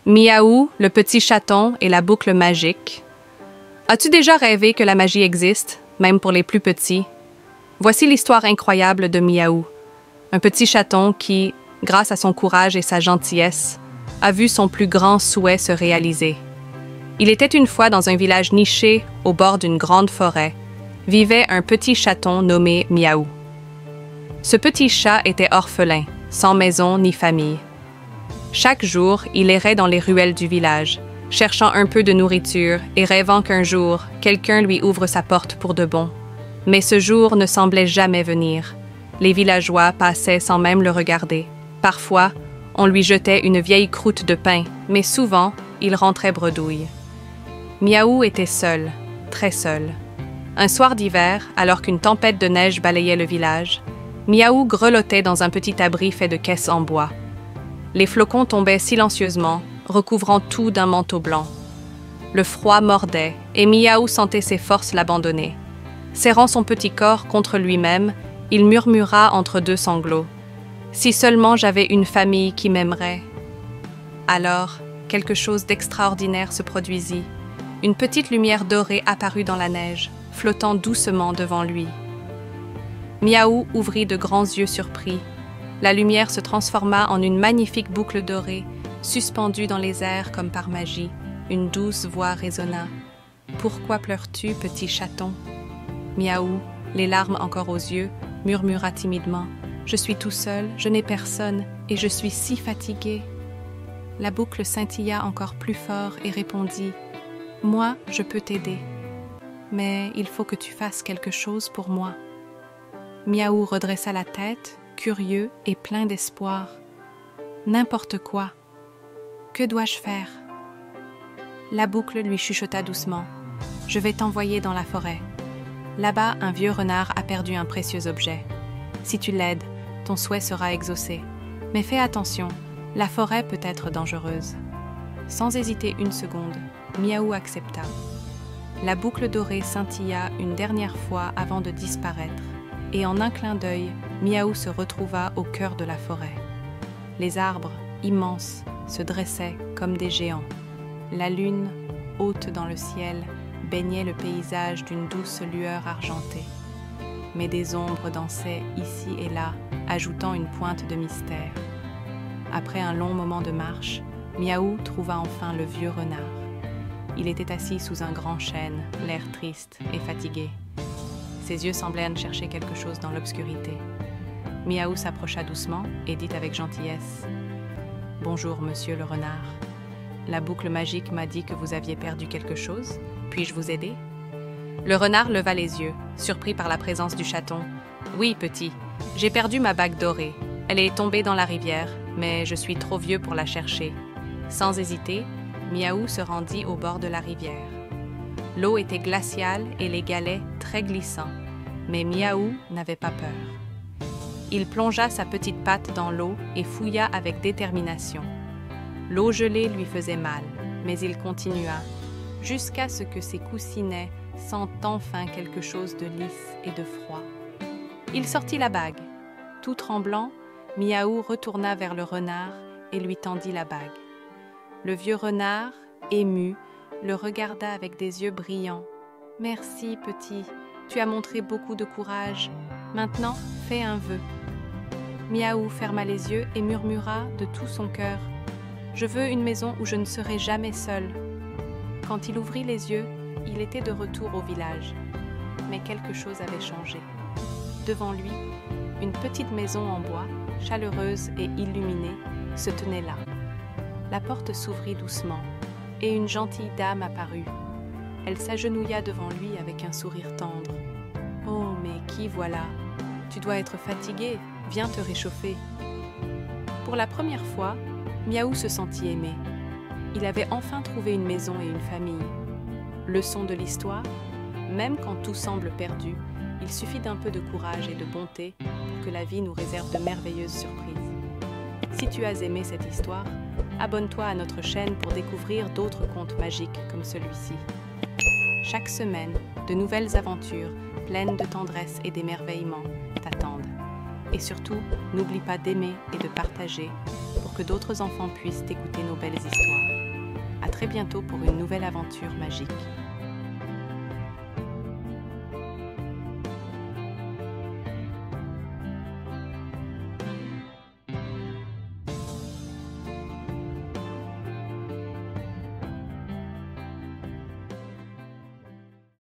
Miaou, le petit chaton et la boucle magique. As-tu déjà rêvé que la magie existe, même pour les plus petits? Voici l'histoire incroyable de Miaou, un petit chaton qui, grâce à son courage et sa gentillesse, a vu son plus grand souhait se réaliser. Il était une fois dans un village niché au bord d'une grande forêt, vivait un petit chaton nommé Miaou. Ce petit chat était orphelin, sans maison ni famille. Chaque jour, il errait dans les ruelles du village, cherchant un peu de nourriture et rêvant qu'un jour, quelqu'un lui ouvre sa porte pour de bon. Mais ce jour ne semblait jamais venir. Les villageois passaient sans même le regarder. Parfois, on lui jetait une vieille croûte de pain, mais souvent, il rentrait bredouille. Miaou était seul, très seul. Un soir d'hiver, alors qu'une tempête de neige balayait le village, Miaou grelottait dans un petit abri fait de caisses en bois. Les flocons tombaient silencieusement, recouvrant tout d'un manteau blanc. Le froid mordait, et Miaou sentait ses forces l'abandonner. Serrant son petit corps contre lui-même, il murmura entre deux sanglots. « Si seulement j'avais une famille qui m'aimerait !» Alors, quelque chose d'extraordinaire se produisit. Une petite lumière dorée apparut dans la neige, flottant doucement devant lui. Miaou ouvrit de grands yeux surpris. La lumière se transforma en une magnifique boucle dorée, suspendue dans les airs comme par magie. Une douce voix résonna. « Pourquoi pleures-tu, petit chaton ?» Miaou, les larmes encore aux yeux, murmura timidement. « Je suis tout seul, je n'ai personne, et je suis si fatigué. » La boucle scintilla encore plus fort et répondit. « Moi, je peux t'aider. Mais il faut que tu fasses quelque chose pour moi. » Miaou redressa la tête, curieux et plein d'espoir. « N'importe quoi. Que dois-je faire ?» La boucle lui chuchota doucement. « Je vais t'envoyer dans la forêt. Là-bas, un vieux renard a perdu un précieux objet. Si tu l'aides, ton souhait sera exaucé. Mais fais attention, la forêt peut être dangereuse. » Sans hésiter une seconde, Miaou accepta. La boucle dorée scintilla une dernière fois avant de disparaître, et en un clin d'œil, Miaou se retrouva au cœur de la forêt. Les arbres, immenses, se dressaient comme des géants. La lune, haute dans le ciel, baignait le paysage d'une douce lueur argentée. Mais des ombres dansaient ici et là, ajoutant une pointe de mystère. Après un long moment de marche, Miaou trouva enfin le vieux renard. Il était assis sous un grand chêne, l'air triste et fatigué. Ses yeux semblaient chercher quelque chose dans l'obscurité. Miaou s'approcha doucement et dit avec gentillesse « Bonjour, monsieur le renard. La boucle magique m'a dit que vous aviez perdu quelque chose. Puis-je vous aider ?» Le renard leva les yeux, surpris par la présence du chaton. « Oui, petit, j'ai perdu ma bague dorée. Elle est tombée dans la rivière, mais je suis trop vieux pour la chercher. » Sans hésiter, Miaou se rendit au bord de la rivière. L'eau était glaciale et les galets très glissants, mais Miaou n'avait pas peur. Il plongea sa petite patte dans l'eau et fouilla avec détermination. L'eau gelée lui faisait mal, mais il continua, jusqu'à ce que ses coussinets sentent enfin quelque chose de lisse et de froid. Il sortit la bague. Tout tremblant, Miaou retourna vers le renard et lui tendit la bague. Le vieux renard, ému, le regarda avec des yeux brillants. « Merci, petit, tu as montré beaucoup de courage. Maintenant, fais un vœu. » Miaou ferma les yeux et murmura de tout son cœur. « Je veux une maison où je ne serai jamais seul. » Quand il ouvrit les yeux, il était de retour au village. Mais quelque chose avait changé. Devant lui, une petite maison en bois, chaleureuse et illuminée, se tenait là. La porte s'ouvrit doucement, et une gentille dame apparut. Elle s'agenouilla devant lui avec un sourire tendre. « Oh, mais qui voilà? Tu dois être fatigué, viens te réchauffer. » Pour la première fois, Miaou se sentit aimé. Il avait enfin trouvé une maison et une famille. Leçon de l'histoire, même quand tout semble perdu, il suffit d'un peu de courage et de bonté pour que la vie nous réserve de merveilleuses surprises. Si tu as aimé cette histoire, abonne-toi à notre chaîne pour découvrir d'autres contes magiques comme celui-ci. Chaque semaine, de nouvelles aventures pleines de tendresse et d'émerveillement t'attendent. Et surtout, n'oublie pas d'aimer et de partager pour que d'autres enfants puissent écouter nos belles histoires. très bientôt pour une nouvelle aventure magique.